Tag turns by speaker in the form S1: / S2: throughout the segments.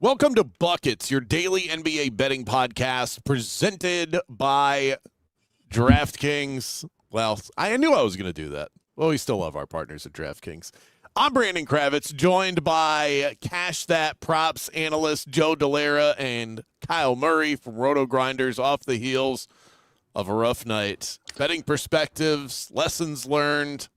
S1: Welcome to Buckets, your daily NBA betting podcast presented by DraftKings. Well, I knew I was going to do that. Well, we still love our partners at DraftKings. I'm Brandon Kravitz, joined by Cash That Props analyst Joe Dellera and Kyle Murray from Roto Grinders, off the heels of a rough night. Betting perspectives, lessons learned,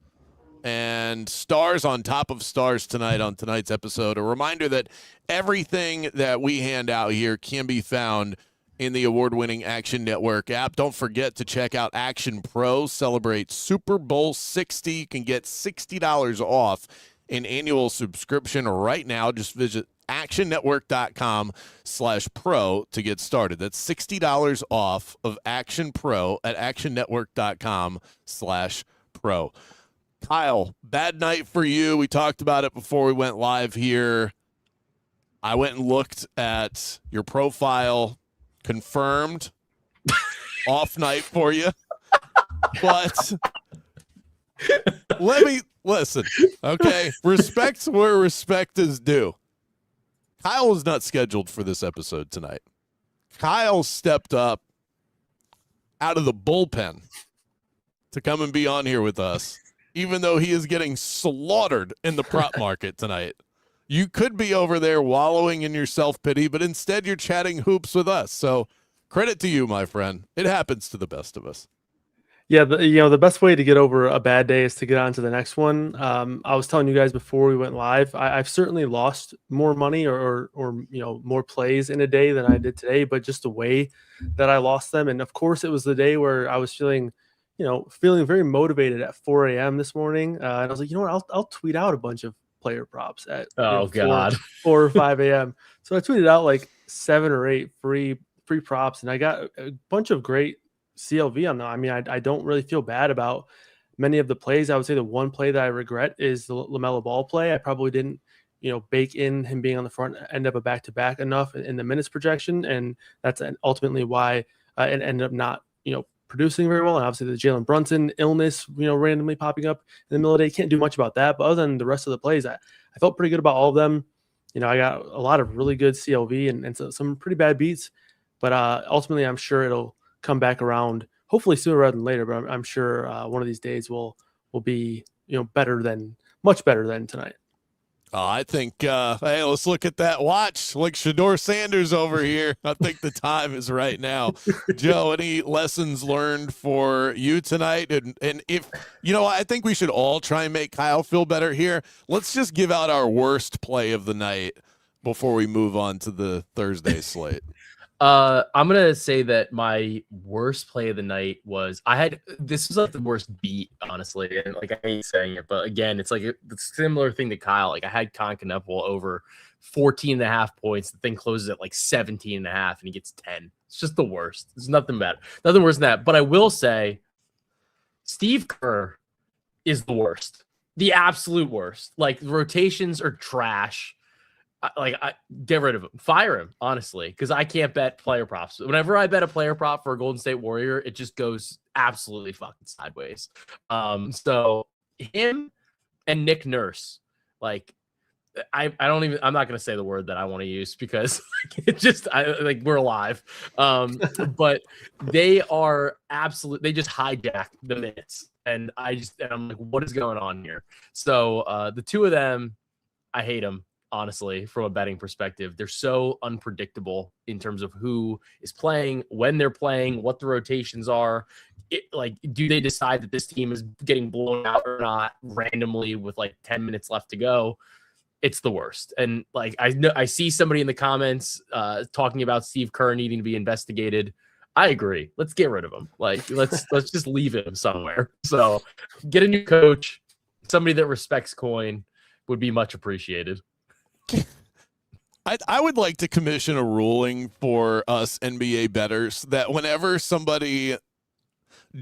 S1: and stars on top of stars tonight on tonight's episode. A reminder that everything that we hand out here can be found in the award-winning Action Network app. Don't forget to check out Action Pro. Celebrate Super Bowl 60. You can get $60 off an annual subscription right now. Just visit actionnetwork.com/pro to get started. That's $60 off of Action Pro at actionnetwork.com/pro. Kyle, bad night for you. We talked about it before we went live here. I went and looked at your profile. Confirmed. Off night for you. But let me listen, okay? Respect where respect is due. Kyle was not scheduled for this episode tonight. Kyle stepped up out of the bullpen to come and be on here with us, even though he is getting slaughtered in the prop market tonight. You could be over there wallowing in your self-pity, but instead you're chatting hoops with us. So credit to you, my friend. It happens to the best of us.
S2: Yeah, the best way to get over a bad day is to get on to the next one. I was telling you guys before we went live, I've certainly lost more money or more plays in a day than I did today, but just the way that I lost them. And of course, it was the day where I was feeling very motivated at 4 a.m. this morning. And I was like, you know what, I'll tweet out a bunch of player props at 4 or 5 a.m. So I tweeted out like 7 or 8 free props, and I got a bunch of great CLV on them. I mean, I don't really feel bad about many of the plays. I would say the one play that I regret is the LaMelo Ball play. I probably didn't, bake in him being on the front end of a back-to-back enough in the minutes projection, and that's ultimately why it ended up not, producing very well. And obviously the Jalen Brunson illness, randomly popping up in the middle of the day. Can't do much about that. But other than the rest of the plays, I felt pretty good about all of them. I got a lot of really good CLV and some pretty bad beats. But ultimately, I'm sure it'll come back around, hopefully sooner rather than later. But I'm sure one of these days will be, much better than tonight.
S1: I think, hey, let's look at that watch. Like Shador Sanders over here. I think the time is right now. Joe, any lessons learned for you tonight? And if, I think we should all try and make Kyle feel better here. Let's just give out our worst play of the night before we move on to the Thursday slate.
S3: I'm gonna say that my worst play of the night was this was like the worst beat, honestly, and like I hate saying it, but again, it's like a similar thing to Kyle. Like I had Concanepal over 14.5 points. The thing closes at like 17.5, and he gets 10. It's just the worst. There's nothing better, nothing worse than that. But I will say, Steve Kerr is the worst, the absolute worst. Like the rotations are trash. I get rid of him, fire him, honestly, because I can't bet player props. Whenever I bet a player prop for a Golden State Warrior, it just goes absolutely fucking sideways. So him and Nick Nurse, like I'm not gonna say the word that I want to use because we're alive. But they are they just hijack the minutes, and I'm like, what is going on here? So the two of them, I hate them. Honestly, from a betting perspective, they're so unpredictable in terms of who is playing, when they're playing, what the rotations are. Do they decide that this team is getting blown out or not randomly with like 10 minutes left to go? It's the worst. And like I see somebody in the comments talking about Steve Kerr needing to be investigated. I agree. Let's get rid of him. Like let's just leave him somewhere. So get a new coach, somebody that respects coin would be much appreciated.
S1: I would like to commission a ruling for us NBA bettors that whenever somebody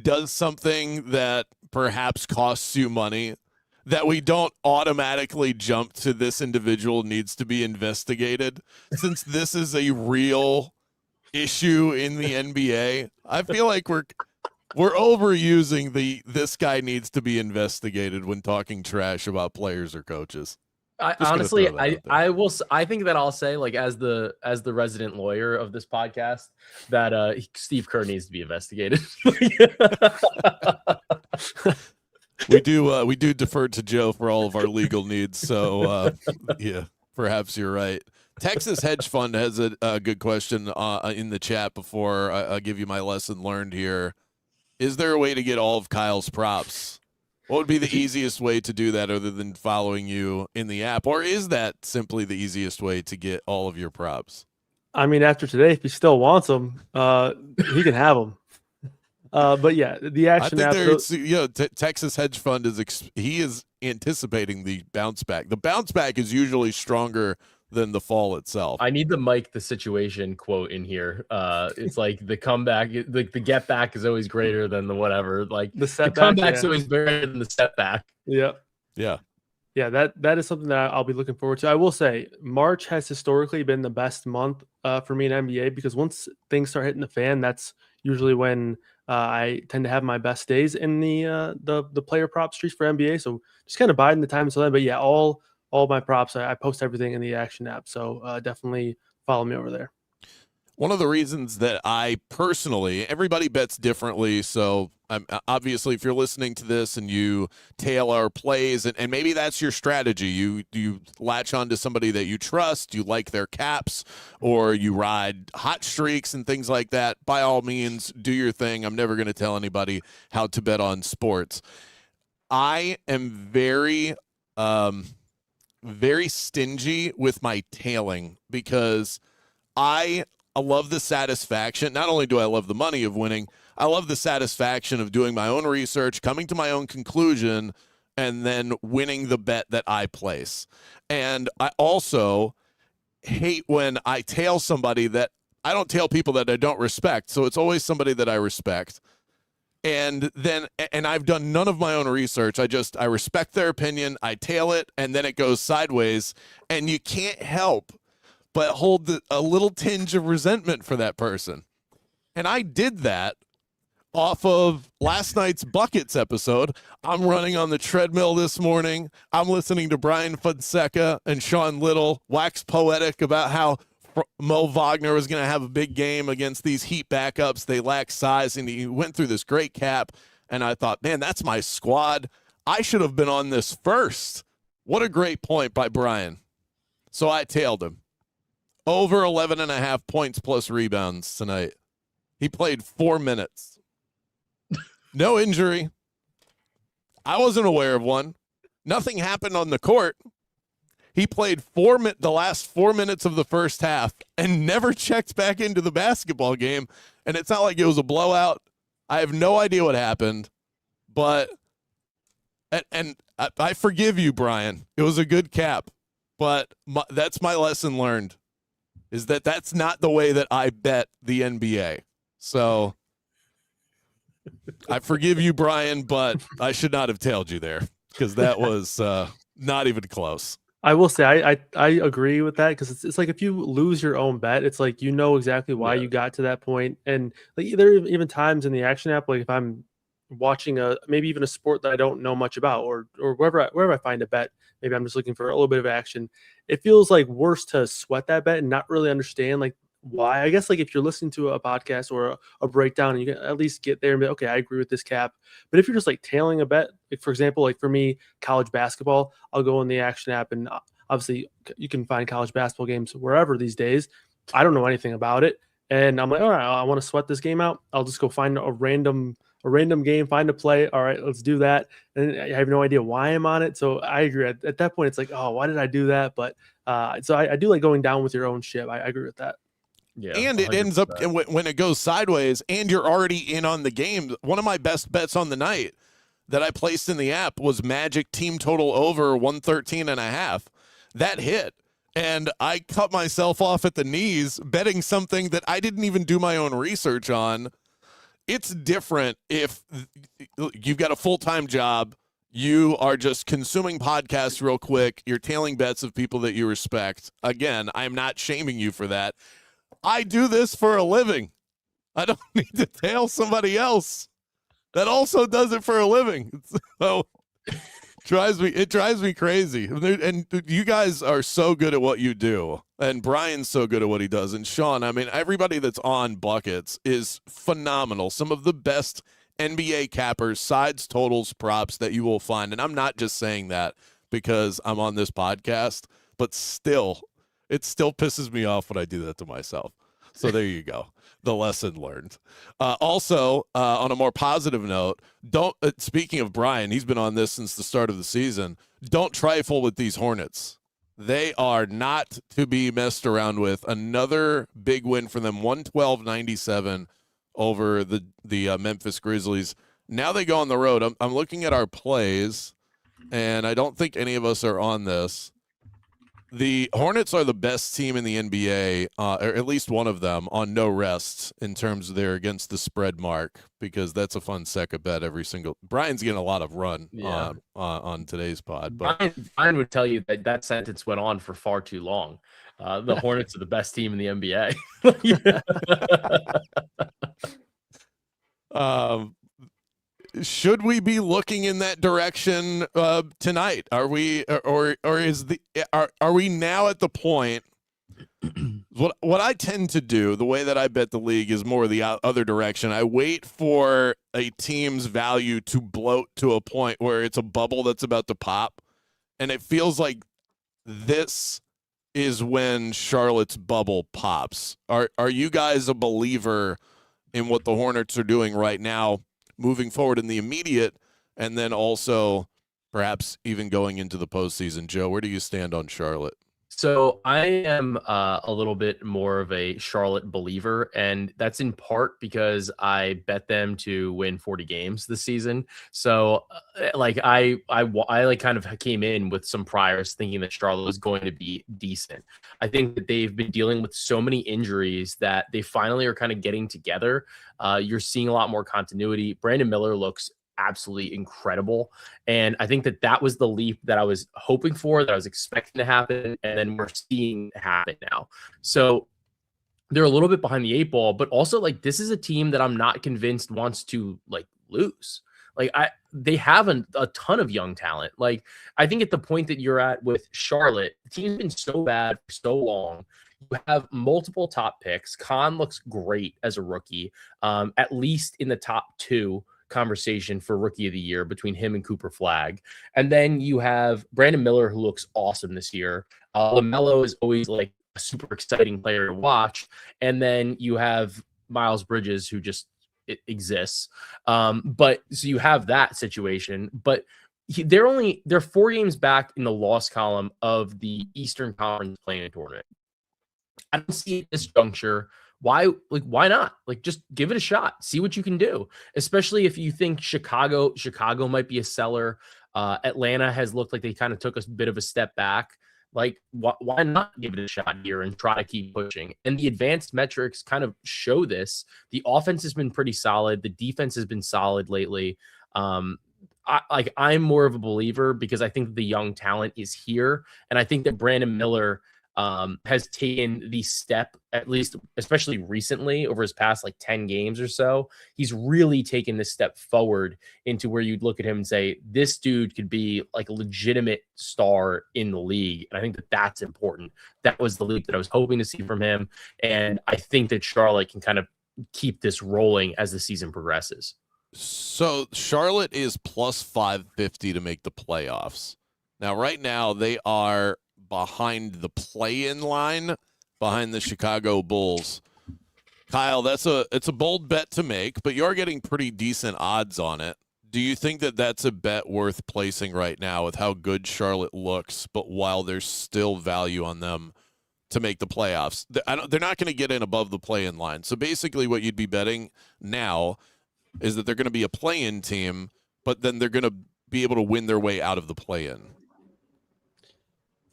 S1: does something that perhaps costs you money, that we don't automatically jump to this individual needs to be investigated. Since this is a real issue in the NBA, I feel like we're overusing this guy needs to be investigated when talking trash about players or coaches.
S3: Honestly, I think that I'll say, like, as the resident lawyer of this podcast, that Steve Kerr needs to be investigated.
S1: We do defer to Joe for all of our legal needs. So yeah, perhaps you're right. Texas Hedge Fund has a good question in the chat before I give you my lesson learned here. Is there a way to get all of Kyle's props? What would be the easiest way to do that other than following you in the app? Or is that simply the easiest way to get all of your props?
S2: I mean, after today, if he still wants them, he can have them. But yeah, the action app.
S1: Texas Hedge Fund he is anticipating the bounce back. The bounce back is usually stronger than the fall itself.
S3: I need the situation quote in here. It's like the comeback, like the get back is always greater than the whatever. Like the comeback's always better than the setback.
S2: Yeah. That is something that I'll be looking forward to. I will say March has historically been the best month for me in NBA, because once things start hitting the fan, that's usually when I tend to have my best days in the player prop streets for NBA. So just kind of biding the time until then. But yeah, all my props, I post everything in the action app. So definitely follow me over there.
S1: One of the reasons that I personally, everybody bets differently. So obviously, if you're listening to this and you tailor plays, and maybe that's your strategy, you latch on to somebody that you trust, you like their caps, or you ride hot streaks and things like that, by all means, do your thing. I'm never going to tell anybody how to bet on sports. I am very stingy with my tailing, because I love the satisfaction. Not only do I love the money of winning, I love the satisfaction of doing my own research, coming to my own conclusion, and then winning the bet that I place. And I also hate when I tail somebody that I don't tail people that I don't respect. So it's always somebody that I respect. And I've done none of my own research. I respect their opinion. I tail it, and then it goes sideways, and you can't help but hold a little tinge of resentment for that person. And I did that off of last night's Buckets episode. I'm running on the treadmill this morning. I'm listening to Brian Fonseca and Sean Little wax poetic about how Mo Wagner was going to have a big game against these Heat backups. They lack size, and he went through this great cap. And I thought, man, that's my squad. I should have been on this first. What a great point by Brian. So I tailed him. Over 11.5 points plus rebounds tonight. He played 4 minutes. No injury. I wasn't aware of one. Nothing happened on the court. He played the last 4 minutes of the first half and never checked back into the basketball game. And it's not like it was a blowout. I have no idea what happened. But, and I forgive you, Brian. It was a good cap. But that's my lesson learned, is that's not the way that I bet the NBA. So I forgive you, Brian, but I should not have tailed you there, because that was not even close.
S2: I will say I agree with that, because it's like if you lose your own bet, it's like you know exactly why you got to that point. And like there are even times in the action app, like if I'm watching maybe even a sport that I don't know much about, or wherever I find a bet, maybe I'm just looking for a little bit of action. It feels like worse to sweat that bet and not really understand like why. I guess like if you're listening to a podcast or a breakdown, and you can at least get there and be okay, I agree with this cap. But if you're just like tailing a bet, like for example, like for me, college basketball, I'll go in the action app, and obviously you can find college basketball games wherever these days. I don't know anything about it, and I'm like, all right, I want to sweat this game out. I'll just go find a random game, find a play. All right, let's do that. And I have no idea why I'm on it. So I agree. At that point, it's like, oh, why did I do that? But so I do like going down with your own ship. I agree with that.
S1: Yeah, and it 100%. Ends up when it goes sideways and you're already in on the game. One of my best bets on the night that I placed in the app was Magic team total over 113.5. That hit. And I cut myself off at the knees betting something that I didn't even do my own research on. It's different if you've got a full-time job, you are just consuming podcasts real quick, you're tailing bets of people that you respect. Again, I'm not shaming you for that. I do this for a living. I don't need to tail somebody else that also does it for a living. So It drives me crazy. And you guys are so good at what you do. And Brian's so good at what he does. And Sean, I mean, everybody that's on Buckets is phenomenal. Some of the best NBA cappers, sides, totals, props that you will find. And I'm not just saying that because I'm on this podcast, but still, it still pisses me off when I do that to myself. So there you go. The lesson learned. Also, on a more positive note, speaking of Brian, he's been on this since the start of the season. Don't trifle with these Hornets. They are not to be messed around with. Another big win for them, 112-97 over the Memphis Grizzlies. Now they go on the road. I'm looking at our plays, and I don't think any of us are on this. The Hornets are the best team in the NBA, or at least one of them, on no rest in terms of their against the spread mark, because that's a fun second bet every single. Brian's getting a lot of run on today's pod. But
S3: Brian would tell you that sentence went on for far too long. The Hornets are the best team in the NBA.
S1: Should we be looking in that direction tonight? Are we, or are we now at the point? What I tend to do, the way that I bet the league, is more the other direction. I wait for a team's value to bloat to a point where it's a bubble that's about to pop, and it feels like this is when Charlotte's bubble pops. Are you guys a believer in what the Hornets are doing right now, moving forward in the immediate, and then also perhaps even going into the postseason? Joe, where do you stand on Charlotte?
S3: So I am a little bit more of a Charlotte believer, and that's in part because I bet them to win 40 games this season. So I kind of came in with some priors thinking that Charlotte was going to be decent. I think that they've been dealing with so many injuries that they finally are kind of getting together. You're seeing a lot more continuity. Brandon Miller looks absolutely incredible, and I think that was the leap that I was hoping for, that I was expecting to happen, and then we're seeing happen now. So they're a little bit behind the eight ball, but also this is a team that I'm not convinced wants to lose. They have a ton of young talent. I think at the point that you're at with Charlotte, the team's been so bad for so long. You have multiple top picks. Khan looks great as a rookie, at least in the top 2 conversation for rookie of the year between him and Cooper Flagg. And then you have Brandon Miller, who looks awesome this year. LaMelo is always a super exciting player to watch. And then you have Miles Bridges, who just exists. But so you have that situation, but they're 4 games back in the loss column of the Eastern Conference play-in tournament. I don't see at this juncture why not? Just give it a shot, see what you can do, especially if you think Chicago might be a seller. Atlanta has looked like they kind of took a bit of a step back. Why not give it a shot here and try to keep pushing? And the advanced metrics kind of show this. The offense has been pretty solid. The defense has been solid lately. I'm more of a believer because I think the young talent is here. And I think that Brandon Miller has taken the step, at least, especially recently over his past 10 games or so. He's really taken this step forward into where you'd look at him and say, this dude could be a legitimate star in the league. And I think that that's important. That was the leap that I was hoping to see from him. And I think that Charlotte can kind of keep this rolling as the season progresses.
S1: So Charlotte is plus 550 to make the playoffs. Now, right now, they are behind the play-in line, behind the Chicago Bulls. Kyle, it's a bold bet to make, but you're getting pretty decent odds on it. Do you think that that's a bet worth placing right now with how good Charlotte looks, but while there's still value on them to make the playoffs? They're not going to get in above the play-in line. So basically what you'd be betting now is that they're going to be a play-in team, but then they're going to be able to win their way out of the play-in.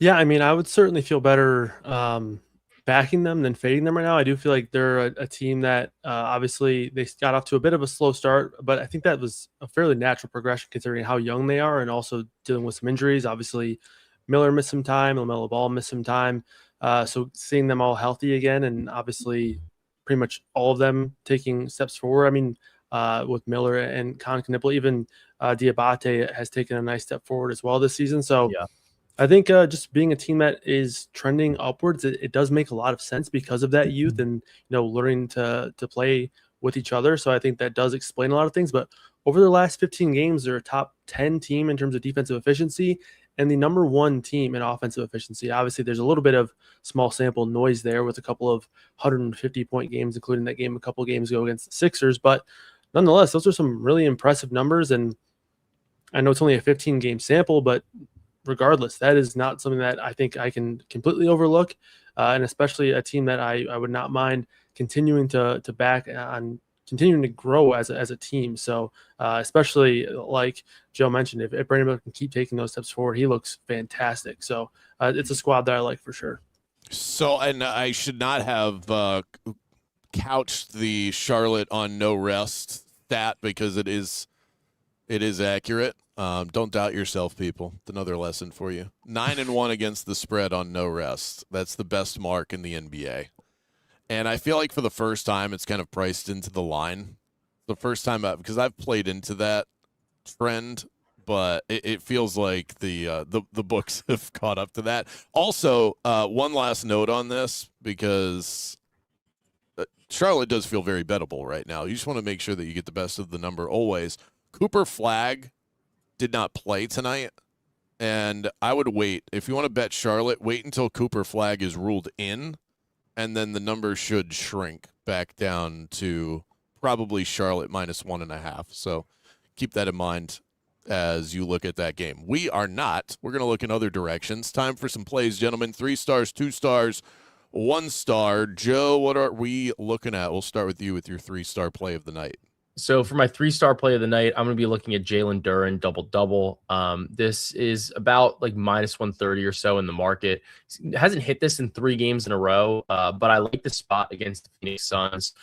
S2: Yeah, I mean, I would certainly feel better backing them than fading them right now. I do feel like they're a team that obviously they got off to a bit of a slow start, but I think that was a fairly natural progression considering how young they are and also dealing with some injuries. Obviously, Miller missed some time, LaMelo Ball missed some time. So seeing them all healthy again and obviously pretty much all of them taking steps forward. I mean, with Miller and Concanible. Even Diabate has taken a nice step forward as well this season. So
S3: Yeah.
S2: I think just being a team that is trending upwards, it does make a lot of sense because of that youth and learning to play with each other. So I think that does explain a lot of things. But over the last 15 games, they're a top 10 team in terms of defensive efficiency and the number 1 team in offensive efficiency. Obviously, there's a little bit of small sample noise there with a couple of 150-point games, including that game a couple of games ago against the Sixers. But nonetheless, those are some really impressive numbers. And I know it's only a 15-game sample, but regardless, that is not something that I think I can completely overlook, and especially a team that I would not mind continuing to back on, continuing to grow as a team. So especially like Joe mentioned, if Brandon Miller can keep taking those steps forward, he looks fantastic. So it's a squad that I like for sure.
S1: So, and I should not have couched the Charlotte on no rest stat because it is accurate. Don't doubt yourself, people. It's another lesson for you. 9-1 against the spread on no rest. That's the best mark in the NBA. And I feel like for the first time, it's kind of priced into the line. The first time, because I've played into that trend, but it feels like the books have caught up to that. Also, one last note on this, because Charlotte does feel very bettable right now. You just want to make sure that you get the best of the number always. Cooper Flagg did not play tonight, and I would wait. If you want to bet Charlotte, wait until Cooper Flagg is ruled in, and then the number should shrink back down to probably Charlotte -1.5. So keep that in mind as you look at that game. We are not. We're going to look in other directions. Time for some plays, gentlemen. 3 stars, 2 stars, 1 star. Joe, what are we looking at? We'll start with you with your 3-star play of the night.
S3: So for my 3-star play of the night, I'm going to be looking at Jalen Duren double-double. This is about like -130 or so in the market. He hasn't hit this in 3 games in a row, but I like the spot against the Phoenix Suns.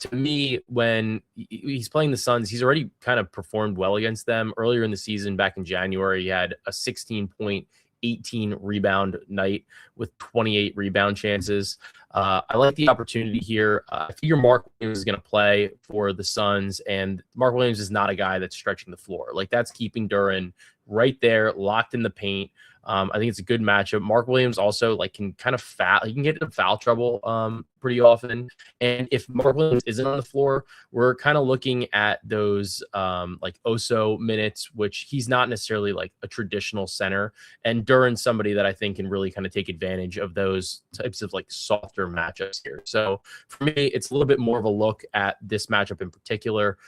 S3: To me, when he's playing the Suns, he's already kind of performed well against them. Earlier in the season, back in January, he had a 16-point 18 rebound night with 28 rebound chances. I like the opportunity here. I figure Mark Williams is going to play for the Suns, and Mark Williams is not a guy that's stretching the floor. Like, that's keeping Duren right there, locked in the paint. I think it's a good matchup. Mark Williams also can kind of he can get into foul trouble pretty often. And if Mark Williams isn't on the floor, we're kind of looking at those Oso minutes, which he's not necessarily like a traditional center. And Duren's somebody that I think can really kind of take advantage of those types of softer matchups here. So for me, it's a little bit more of a look at this matchup in particular.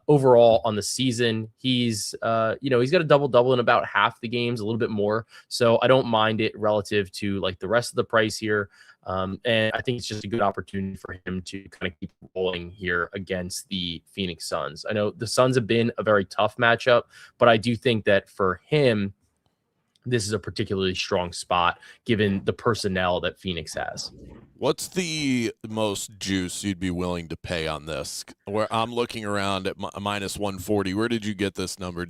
S3: Overall on the season, he's got a double-double in about half the games, a little bit more. So I don't mind it relative to the rest of the price here. And I think it's just a good opportunity for him to kind of keep rolling here against the Phoenix Suns. I know the Suns have been a very tough matchup, but I do think that for him, this is a particularly strong spot given the personnel that Phoenix has.
S1: What's the most juice you'd be willing to pay on this? Where I'm looking around at -140. Where did you get this number?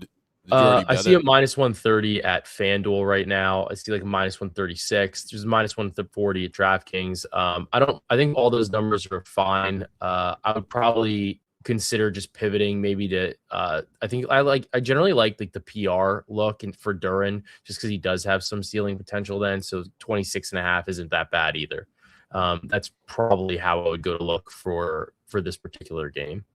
S3: I see it -130 at FanDuel right now. I see -136. There's -140 at DraftKings. I think all those numbers are fine. I would probably consider just pivoting maybe to I generally like the PR look and for Duren just because he does have some ceiling potential then. So 26.5 isn't that bad either. That's probably how I would go to look for this particular game.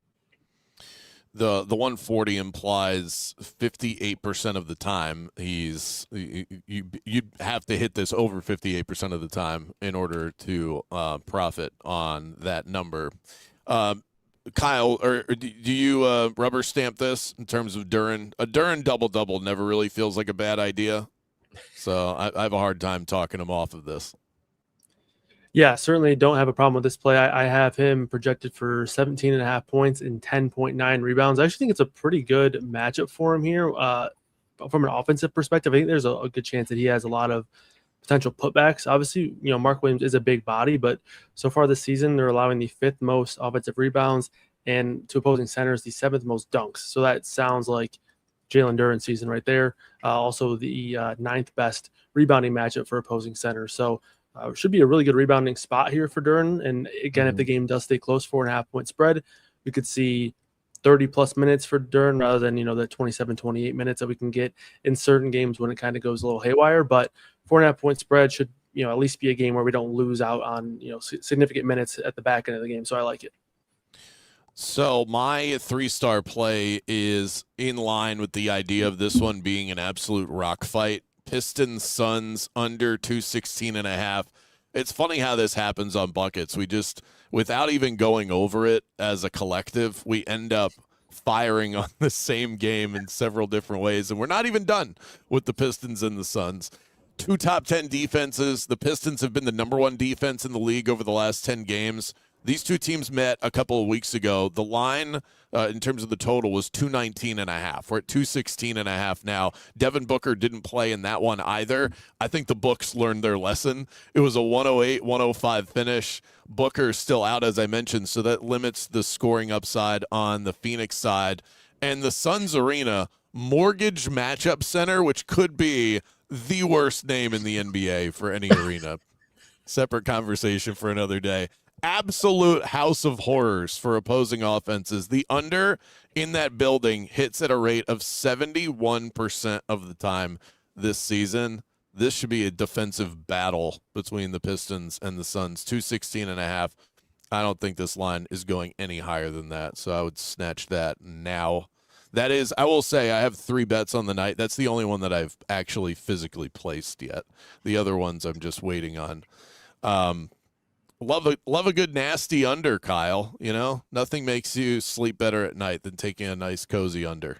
S1: The 140 implies 58% of the time you'd have to hit this over 58% of the time in order to profit on that number. Kyle, or do you rubber stamp this in terms of Duren? A Duren double-double never really feels like a bad idea. So I have a hard time talking him off of this.
S2: Yeah, certainly don't have a problem with this play. I have him projected for 17.5 points and 10.9 rebounds. I actually think it's a pretty good matchup for him here. From an offensive perspective, I think there's a good chance that he has a lot of potential putbacks. Obviously, Mark Williams is a big body, but so far this season, they're allowing the 5th most offensive rebounds and to opposing centers, the 7th most dunks. So that sounds like Jalen Duren's season right there. Also the 9th best rebounding matchup for opposing centers. So should be a really good rebounding spot here for Duren. And again, if the game does stay close, 4.5 point spread, we could see 30 plus minutes for Duren rather than, the 27, 28 minutes that we can get in certain games when it kind of goes a little haywire. But 4.5 point spread should, at least be a game where we don't lose out on, significant minutes at the back end of the game. So I like it.
S1: So my 3-star play is in line with the idea of this one being an absolute rock fight. Pistons, Suns under 216.5. It's funny how this happens on buckets. We just, without even going over it as a collective, we end up firing on the same game in several different ways, and we're not even done with the Pistons and the Suns. 2 top 10 defenses. The Pistons have been the number 1 defense in the league over the last 10 games. These two teams met a couple of weeks ago. The line in terms of the total was 219.5. We're at 216.5 now. Devin Booker didn't play in that one either. I think the books learned their lesson. It was a 108-105 finish. Booker's still out, as I mentioned, so that limits the scoring upside on the Phoenix side. And the Suns Arena, Mortgage Matchup Center, which could be the worst name in the NBA for any arena. Separate conversation for another day. Absolute house of horrors for opposing offenses. The under in that building hits at a rate of 71% of the time this season. This should be a defensive battle between the Pistons and the Suns. 216.5. I don't think this line is going any higher than that, so I would snatch that now. That is, I will say, I have 3 bets on the night. That's the only one that I've actually physically placed yet. The other ones I'm just waiting on. Love a good nasty under, Kyle. Nothing makes you sleep better at night than taking a nice cozy under.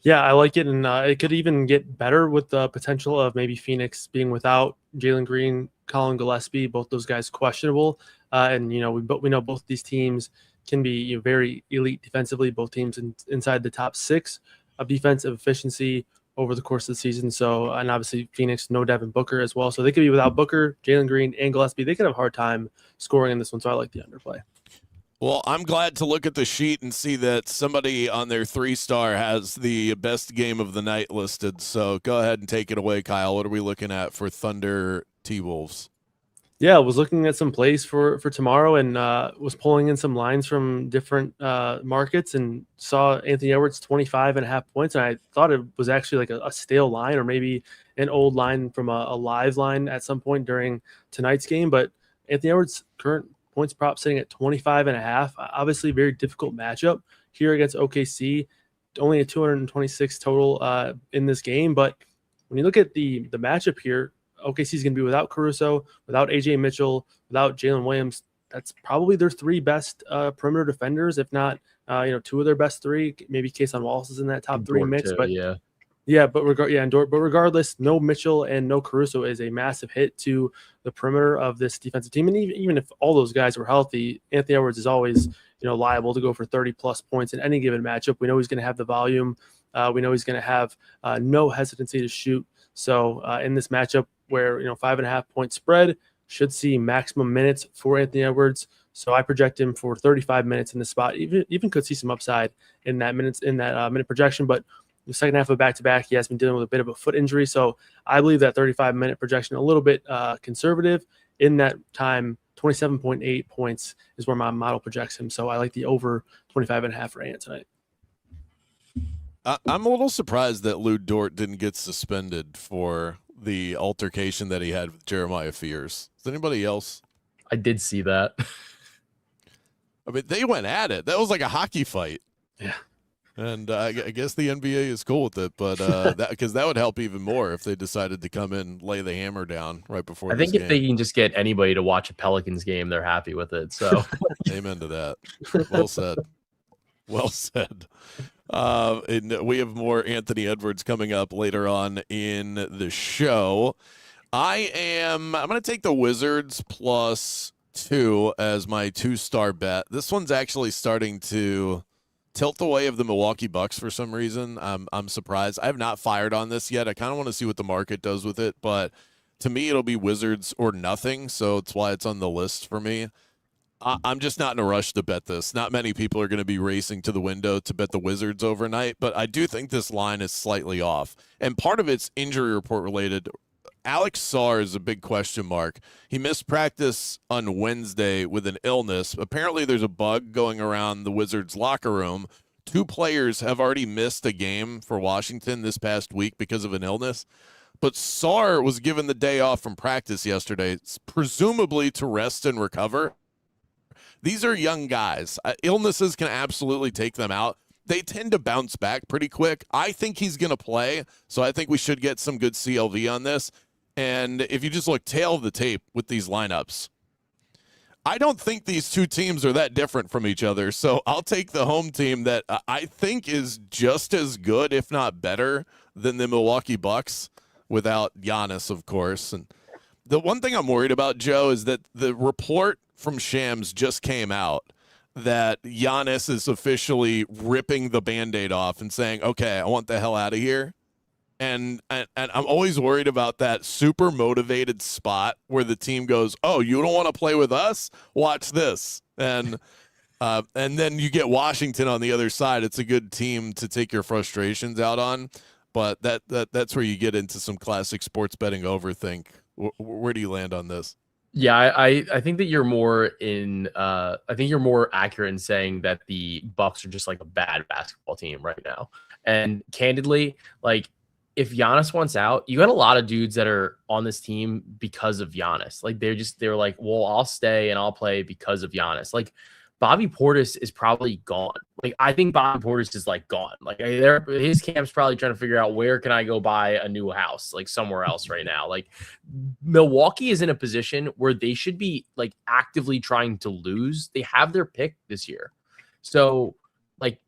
S2: Yeah, I like it, and it could even get better with the potential of maybe Phoenix being without Jalen Green, Colin Gillespie, both those guys questionable. And we know both these teams can be very elite defensively. Both teams inside the top 6 of defensive efficiency over the course of the season. So, and obviously Phoenix, no Devin Booker as well. So they could be without Booker, Jalen Green, and Gillespie. They could have a hard time scoring in this one. So I like the underplay.
S1: Well, I'm glad to look at the sheet and see that somebody on their 3-star has the best game of the night listed. So go ahead and take it away, Kyle. What are we looking at for Thunder T-Wolves?
S2: Yeah, I was looking at some plays for tomorrow and was pulling in some lines from different markets and saw Anthony Edwards 25.5 points. And I thought it was actually like a stale line or maybe an old line from a live line at some point during tonight's game. But Anthony Edwards' current points prop sitting at 25.5. Obviously, very difficult matchup here against OKC. Only a 226 total in this game. But when you look at the matchup here, OKC is going to be without Caruso, without AJ Mitchell, without Jalen Williams. That's probably their 3 best perimeter defenders, if not, 2 of their best 3. Maybe Kayson Wallace is in that top 3 mix, but but regardless, no Mitchell and no Caruso is a massive hit to the perimeter of this defensive team. And even if all those guys were healthy, Anthony Edwards is always liable to go for 30 plus points in any given matchup. We know he's going to have the volume. We know he's going to have no hesitancy to shoot. So in this matchup where 5.5 point spread, should see maximum minutes for Anthony Edwards. So I project him for 35 minutes in the spot. Even could see some upside in that minute projection. But the second half of back-to-back, he has been dealing with a bit of a foot injury. So I believe that 35-minute projection a little bit conservative. In that time, 27.8 points is where my model projects him. So I like the over 25.5 for Ant tonight.
S1: I'm a little surprised that Lou Dort didn't get suspended for the altercation that he had with Jeremiah Fears. Is anybody else?
S3: I did see that.
S1: I mean, they went at it. That was like a hockey fight.
S2: Yeah.
S1: And I guess the NBA is cool with it, but because that would help even more if they decided to come in, lay the hammer down right before.
S3: I think if they can just get anybody to watch a Pelicans game, they're happy with it. So,
S1: amen to that. Well said. Well said. And we have more Anthony Edwards coming up later on in the show. I'm going to take the Wizards +2 as my 2-star bet. This one's actually starting to tilt the way of the Milwaukee Bucks for some reason. I'm surprised. I have not fired on this yet. I kind of want to see what the market does with it, but to me, it'll be Wizards or nothing, so it's why it's on the list for me. I'm just not in a rush to bet this. Not many people are going to be racing to the window to bet the Wizards overnight, but I do think this line is slightly off. And part of it's injury report related. Alex Sarr is a big question mark. He missed practice on Wednesday with an illness. Apparently, there's a bug going around the Wizards locker room. 2 players have already missed a game for Washington this past week because of an illness. But Sarr was given the day off from practice yesterday, presumably to rest and recover. These are young guys. Illnesses can absolutely take them out. They tend to bounce back pretty quick. I think he's going to play, so I think we should get some good CLV on this. And if you just look tail of the tape with these lineups, I don't think these two teams are that different from each other. So I'll take the home team that I think is just as good, if not better, than the Milwaukee Bucks without Giannis, of course. And the one thing I'm worried about, Joe, is that the report from Shams just came out that Giannis is officially ripping the Band-Aid off and saying, okay, I want the hell out of here. And I'm always worried about that super motivated spot where the team goes, oh, you don't want to play with us? Watch this. And then you get Washington on the other side. It's a good team to take your frustrations out on. But that's where you get into some classic sports betting overthink. Where do you land on this?
S3: Yeah, I think that you're more in I think you're more accurate in saying that the Bucks are just like a bad basketball team right now. And candidly, like if Giannis wants out, you got a lot of dudes that are on this team because of Giannis. Like they're like, well, I'll stay and I'll play because of Giannis. Like Bobby Portis is probably gone. Like I think Bobby Portis is like gone. Like his camp's probably trying to figure out where can I go buy a new house, like somewhere else right now. Like Milwaukee is in a position where they should be like actively trying to lose. They have their pick this year. So like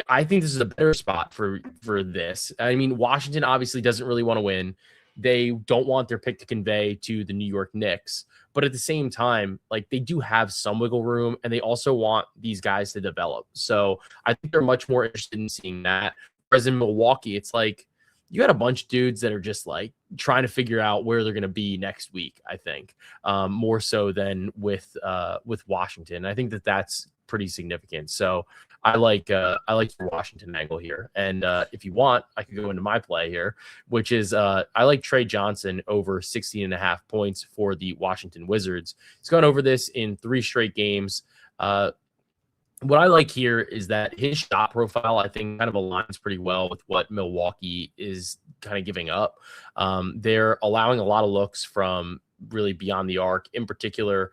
S3: I think this is a better spot for this. I mean, Washington obviously doesn't really want to win. They don't want their pick to convey to the New York Knicks. But at the same time, like they do have some wiggle room and they also want these guys to develop. So I think they're much more interested in seeing that. Whereas in Milwaukee, it's like you got a bunch of dudes that are just like trying to figure out where they're going to be next week, I think, more so than with Washington. I think that that's pretty significant. So I like your Washington angle here. And if you want, I could go into my play here, which is I like Trey Johnson over 16.5 points for the Washington Wizards. He's gone over this in 3 straight games. What I like here is that his shot profile, I think, kind of aligns pretty well with what Milwaukee is kind of giving up. They're allowing a lot of looks from really beyond the arc, in particular,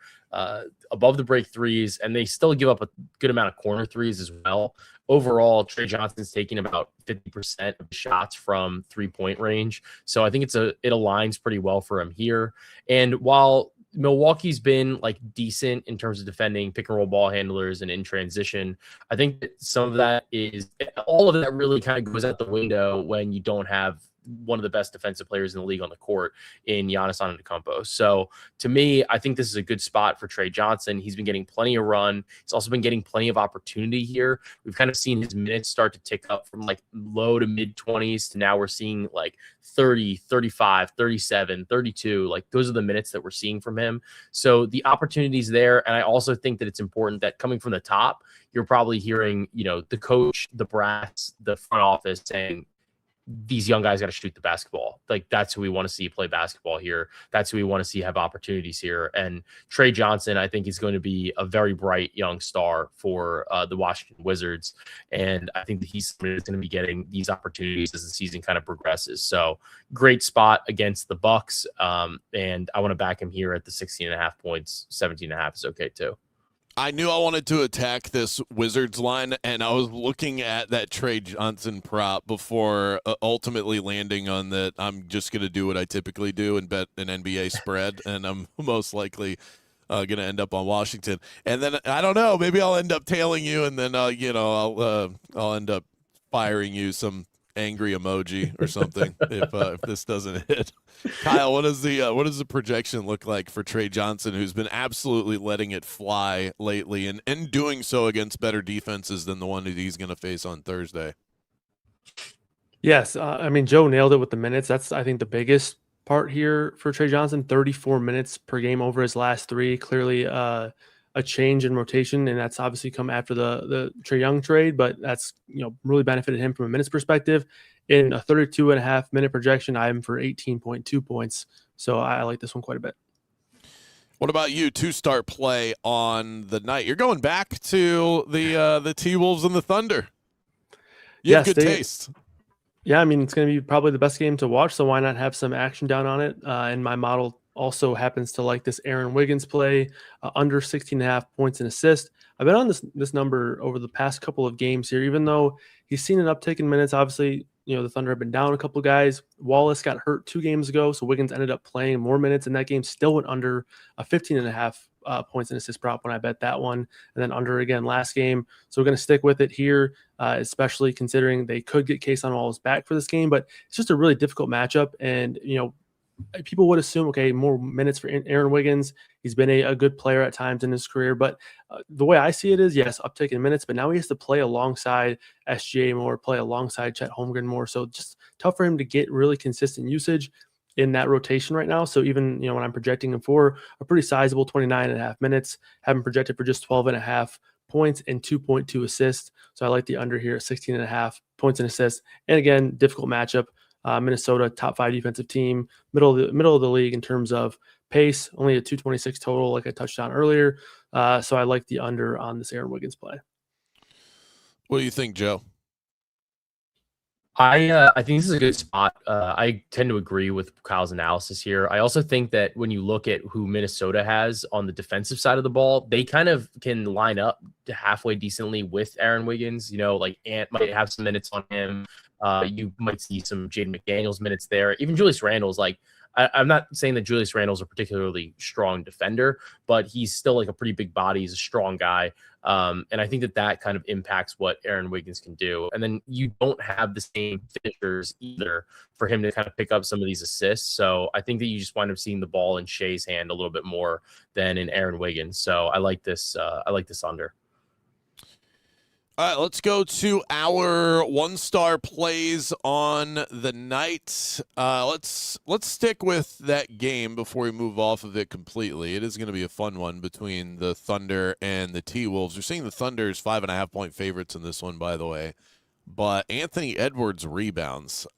S3: above the break threes, and they still give up a good amount of corner threes as well. Overall, Trey Johnson's taking about 50% of the shots from 3-point range. So I think it aligns pretty well for him here. And while Milwaukee's been like decent in terms of defending pick and roll ball handlers and in transition, I think that some of that is all of that really kind of goes out the window when you don't have one of the best defensive players in the league on the court in Giannis Antetokounmpo. So to me, I think this is a good spot for Trey Johnson. He's been getting plenty of run. He's also been getting plenty of opportunity here. We've kind of seen his minutes start to tick up from like low to mid 20s to now we're seeing like 30, 35, 37, 32. Like those are the minutes that we're seeing from him. So the opportunity's there. And I also think that it's important that coming from the top, you're probably hearing, the coach, the brass, the front office saying, these young guys got to shoot the basketball. Like that's who we want to see play basketball here. That's who we want to see have opportunities here. And Trey Johnson, I think, is going to be a very bright young star for the Washington Wizards. And I think that he's going to be getting these opportunities as the season kind of progresses. So great spot against the Bucks. And I want to back him here at the 16.5 points. 17.5 is okay too.
S1: I knew I wanted to attack this Wizards line, and I was looking at that Trey Johnson prop before ultimately landing on that I'm just going to do what I typically do and bet an NBA spread, and I'm most likely going to end up on Washington. And then, I don't know, maybe I'll end up tailing you, and then, I'll end up firing you some angry emoji or something if this doesn't hit. Kyle, what does the projection look like for Trey Johnson, who's been absolutely letting it fly lately and doing so against better defenses than the one that he's going to face on Thursday?
S2: Yes, Joe nailed it with the minutes. That's, I think, the biggest part here for Trey Johnson. 34 minutes per game over his last 3. Clearly a change in rotation, and that's obviously come after the Trae Young trade, but that's really benefited him from a minutes perspective. In a 32.5-minute projection, I'm for 18.2 points. So I like this one quite a bit.
S1: What about you? 2-star play on the night. You're going back to the T-Wolves and the Thunder. You have good taste.
S2: Yeah, I mean, it's going to be probably the best game to watch, so why not have some action down on it? And my model also happens to like this Aaron Wiggins play, under 16.5 points and assists. I've been on this number over the past couple of games here, even though he's seen an uptick in minutes. Obviously, the Thunder have been down a couple of guys. Wallace got hurt 2 games ago, so Wiggins ended up playing more minutes, and that game still went under a 15.5 points and assist prop when I bet that one, and then under again last game. So we're going to stick with it here, especially considering they could get Case on Wallace back for this game, but it's just a really difficult matchup, and people would assume, okay, more minutes for Aaron Wiggins. He's been a good player at times in his career, but the way I see it is, yes, uptick in minutes, but now he has to play alongside SGA more, play alongside Chet Holmgren more. So just tough for him to get really consistent usage in that rotation right now. So even, when I'm projecting him for a pretty sizable 29.5 minutes, have him projected for just 12.5 points and 2.2 assists. So I like the under here at 16.5 points and assists. And again, difficult matchup. Minnesota, top 5 defensive team, middle of the league in terms of pace, only a 226 total, like I touched on earlier. So I like the under on this Aaron Wiggins play.
S1: What do you think, Joe?
S3: I think this is a good spot. I tend to agree with Kyle's analysis here. I also think that when you look at who Minnesota has on the defensive side of the ball, they kind of can line up halfway decently with Aaron Wiggins. Like Ant might have some minutes on him. You might see some Jaden McDaniels minutes there. Even Julius Randle's I'm not saying that Julius Randle's a particularly strong defender, but he's still like a pretty big body. He's a strong guy. And I think that kind of impacts what Aaron Wiggins can do. And then you don't have the same finishers either for him to kind of pick up some of these assists. So I think that you just wind up seeing the ball in Shea's hand a little bit more than in Aaron Wiggins. So I like this. I like this under.
S1: All right, let's go to our 1-star plays on the night. Let's stick with that game before we move off of it completely. It is going to be a fun one between the Thunder and the T-Wolves. We're seeing the Thunder's 5.5-point favorites in this one, by the way. But Anthony Edwards rebounds.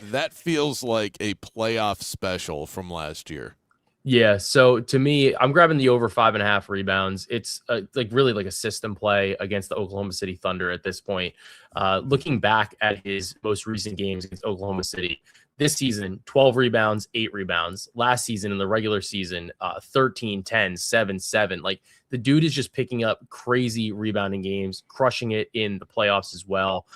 S1: That feels like a playoff special from last year.
S3: Yeah, so to me, I'm grabbing the over 5.5 rebounds. It's really like a system play against the Oklahoma City Thunder at this point. Looking back at his most recent games against Oklahoma City, this season, 12 rebounds, 8 rebounds. Last season in the regular season, 13, 10, 7, 7. Like the dude is just picking up crazy rebounding games, crushing it in the playoffs as well.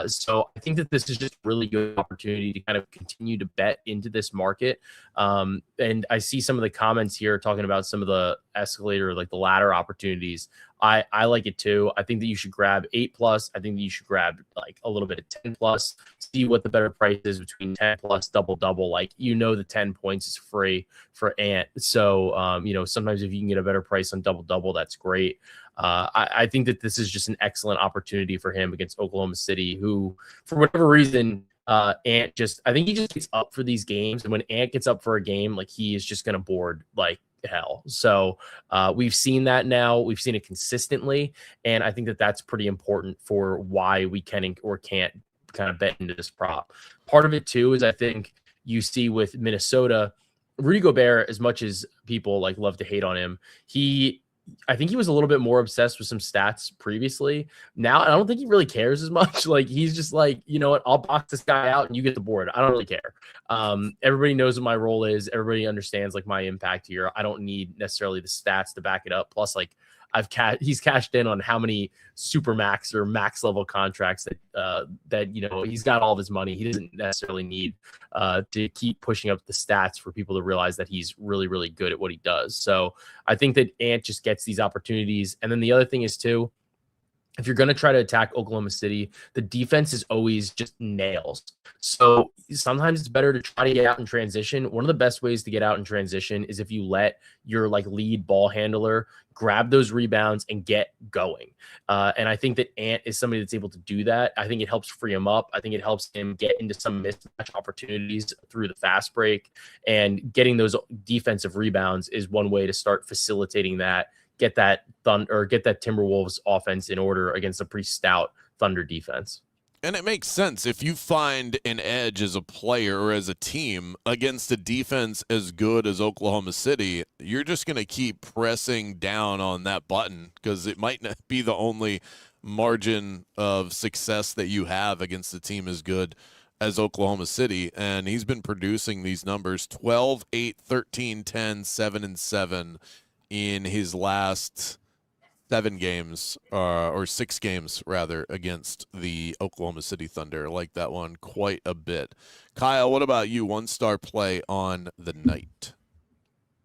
S3: So I think that this is just a really good opportunity to kind of continue to bet into this market. And I see some of the comments here talking about some of the escalator, like the ladder opportunities. I like it too. I think that you should grab 8+. I think that you should grab like a little bit of 10+, see what the better price is between 10+ double. Like, the 10 points is free for Ant. So, sometimes if you can get a better price on double, that's great. I think that this is just an excellent opportunity for him against Oklahoma City, who, for whatever reason, I think he just gets up for these games. And when Ant gets up for a game, like he is just going to board like hell. So we've seen that now. We've seen it consistently. And I think that that's pretty important for why we can or can't kind of bet into this prop. Part of it too is I think you see with Minnesota, Rudy Gobert, as much as people like love to hate on him, I think he was a little bit more obsessed with some stats previously. Now, I don't think he really cares as much. Like, he's just like, you know what, I'll box this guy out and you get the board. I don't really care. Everybody knows what my role is. Everybody understands like my impact here. I don't need necessarily the stats to back it up. Plus, like, he's cashed in on how many super max or max level contracts that he's got all of his money. He doesn't necessarily need to keep pushing up the stats for people to realize that he's really, really good at what he does. So I think that Ant just gets these opportunities. And then the other thing is too, if you're going to try to attack Oklahoma City, the defense is always just nails. So sometimes it's better to try to get out in transition. One of the best ways to get out in transition is if you let your like lead ball handler grab those rebounds and get going. And I think that Ant is somebody that's able to do that. I think it helps free him up. I think it helps him get into some mismatch opportunities through the fast break, and getting those defensive rebounds is one way to start facilitating that. Get that Timberwolves offense in order against a pretty stout Thunder defense.
S1: And it makes sense. If you find an edge as a player or as a team against a defense as good as Oklahoma City, you're just going to keep pressing down on that button because it might not be the only margin of success that you have against a team as good as Oklahoma City. And he's been producing these numbers 12, 8, 13, 10, 7, and 7 in his last 7 games or 6 games rather against the Oklahoma City Thunder. I like that one quite a bit. Kyle, what about you? 1-star play on the night.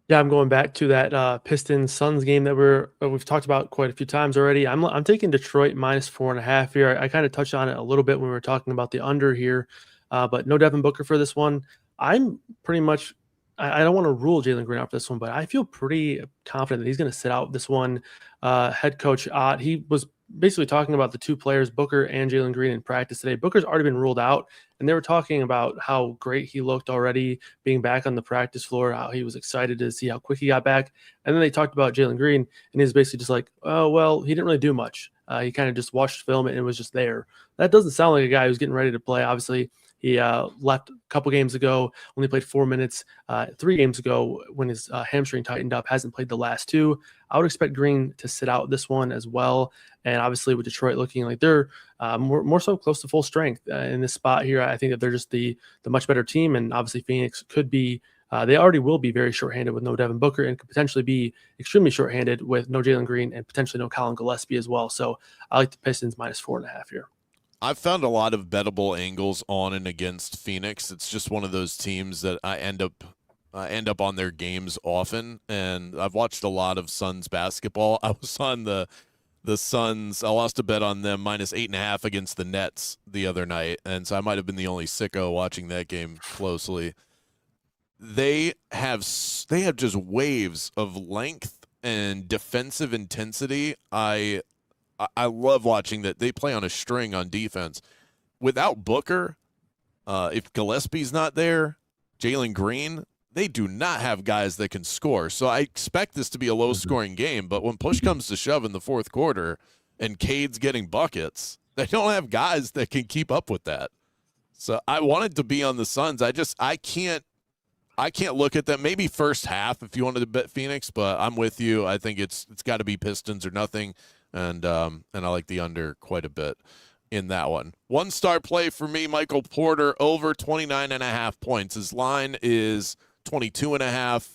S2: Yeah, I'm going back to that Pistons Suns game that we've talked about quite a few times already. I'm taking Detroit minus 4.5 here. I kind of touched on it a little bit when we were talking about the under here, but no Devin Booker for this one. I'm pretty much I don't want to rule Jalen Green out for this one, but I feel pretty confident that he's going to sit out this one. Head coach Ott, he was basically talking about the 2 players, Booker and Jalen Green, in practice today. Booker's already been ruled out, and they were talking about how great he looked already being back on the practice floor, how he was excited to see how quick he got back. And then they talked about Jalen Green, and he's basically just like, oh, well, he didn't really do much. He kind of just watched film and it was just there. That doesn't sound like a guy who's getting ready to play. Obviously, he left a couple games ago, only played 4 minutes. 3 games ago when his hamstring tightened up, hasn't played the last 2. I would expect Green to sit out this one as well. And obviously with Detroit looking like they're more so close to full strength in this spot here, I think that they're just the much better team. And obviously Phoenix could be, they already will be very shorthanded with no Devin Booker and could potentially be extremely shorthanded with no Jalen Green and potentially no Colin Gillespie as well. So I like the Pistons minus 4.5 here.
S1: I've found a lot of bettable angles on and against Phoenix. It's just one of those teams that I end up on their games often, and I've watched a lot of Suns basketball. I was on the Suns. I lost a bet on them minus 8.5 against the Nets the other night, and so I might have been the only sicko watching that game closely. They have just waves of length and defensive intensity. I love watching that. They play on a string on defense. Without Booker, if Gillespie's not there, Jalen Green, they do not have guys that can score. So I expect this to be a low-scoring game, but when push comes to shove in the fourth quarter and Cade's getting buckets, they don't have guys that can keep up with that. So I wanted to be on the Suns. I can't look at them. Maybe first half if you wanted to bet Phoenix, but I'm with you. I think it's got to be Pistons or nothing. And I like the under quite a bit in that one. 1-star play for me, Michael Porter, over 29.5 points. His line is 22.5.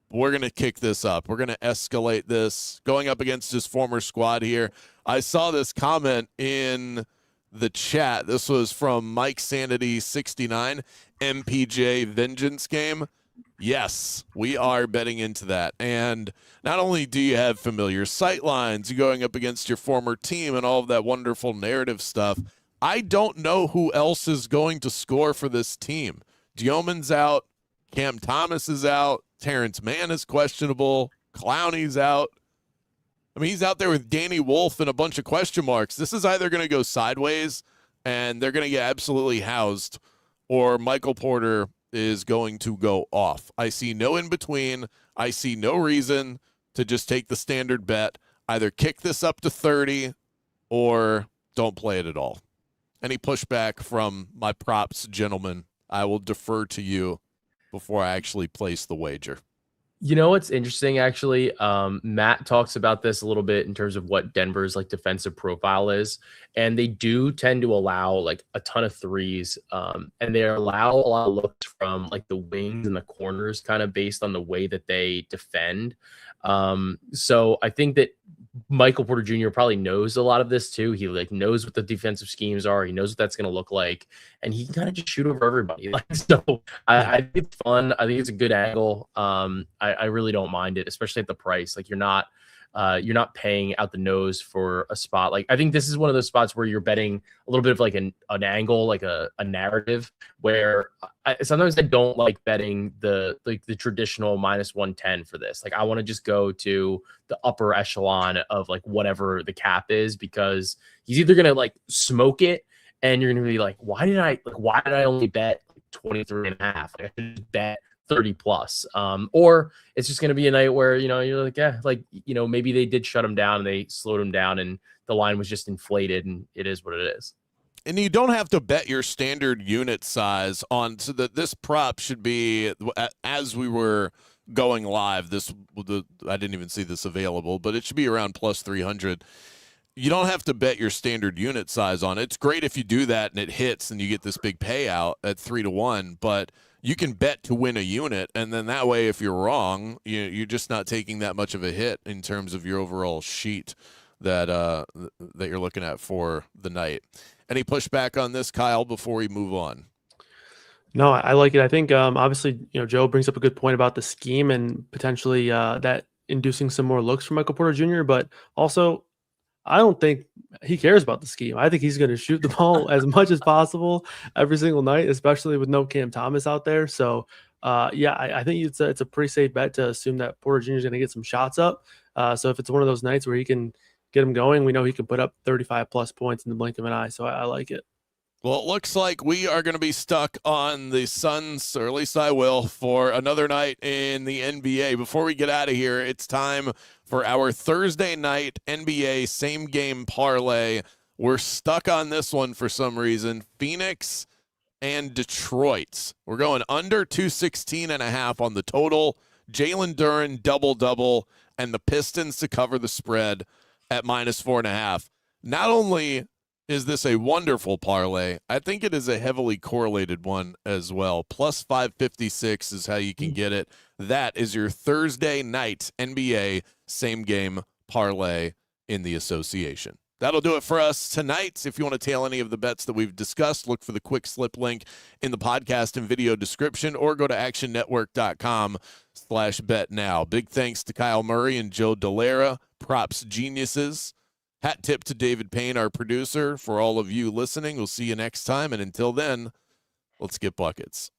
S1: We're going to kick this up. We're going to escalate this. Going up against his former squad here. I saw this comment in the chat. This was from Mike Sanity 69, MPJ Vengeance game. Yes, we are betting into that. And not only do you have familiar sight lines, you're going up against your former team and all of that wonderful narrative stuff. I don't know who else is going to score for this team. Dioman's out. Cam Thomas is out. Terrence Mann is questionable. Clowney's out. I mean, he's out there with Danny Wolf and a bunch of question marks. This is either going to go sideways and they're going to get absolutely housed, or Michael Porter is going to go off. I see no in between. I see no reason to just take the standard bet. Either kick this up to 30 or don't play it at all. Any pushback from my props, gentlemen, I will defer to you before I actually place the wager.
S3: You know what's interesting, actually? Matt talks about this a little bit in terms of what Denver's like defensive profile is, and they do tend to allow like a ton of threes, and they allow a lot of looks from like the wings and the corners, kind of based on the way that they defend. So I think that Michael Porter Jr. probably knows a lot of this too. He like knows what the defensive schemes are. He knows what that's going to look like, and he can kind of just shoot over everybody. Like, so I think it's fun. I think it's a good angle. I really don't mind it, especially at the price. Like you're not paying out the nose for a spot. Like I think this is one of those spots where you're betting a little bit of like an angle, like a narrative, where sometimes I don't like betting the traditional minus 110 for this. Like I want to just go to the upper echelon of like whatever the cap is, because he's either going to like smoke it and you're going to be like, why did I only bet 23.5? Like I should bet 30 plus, or it's just going to be a night where, you know, you're like, yeah, like, you know, maybe they did shut him down and they slowed him down and the line was just inflated and it is what it is.
S1: And you don't have to bet your standard unit size on, so that this prop should be, as we were going live, I didn't even see this available, but it should be around plus 300. You don't have to bet your standard unit size on it. It's great if you do that and it hits and you get this big payout at 3-1, but you can bet to win a unit, and then that way, if you're wrong, you're just not taking that much of a hit in terms of your overall sheet that you're looking at for the night. Any pushback on this, Kyle, before we move on?
S2: No, I like it. I think obviously, Joe brings up a good point about the scheme and potentially that inducing some more looks for Michael Porter Jr., but also I don't think he cares about the scheme. I think he's going to shoot the ball as much as possible every single night, especially with no Cam Thomas out there. So, I think it's a pretty safe bet to assume that Porter Jr. is going to get some shots up. So if it's one of those nights where he can get him going, we know he can put up 35 plus points in the blink of an eye. So I like it.
S1: Well, it looks like we are going to be stuck on the Suns, or at least I will, for another night in the NBA. Before we get out of here, it's time for our Thursday night NBA same game parlay. We're stuck on this one for some reason. Phoenix and Detroit. We're going under 216.5 on the total. Jalen Duren double-double, and the Pistons to cover the spread at -4.5. Not only is this a wonderful parlay, I think it is a heavily correlated one as well. Plus 556 is how you can get it. That is your Thursday night NBA same game parlay in the association. That'll do it for us tonight. If you want to tail any of the bets that we've discussed, look for the quick slip link in the podcast and video description, or go to actionnetwork.com/bet now. Big thanks to Kyle Murray and Joe Dellera, props geniuses. Hat tip to David Payne, our producer. For all of you listening, we'll see you next time. And until then, let's get buckets.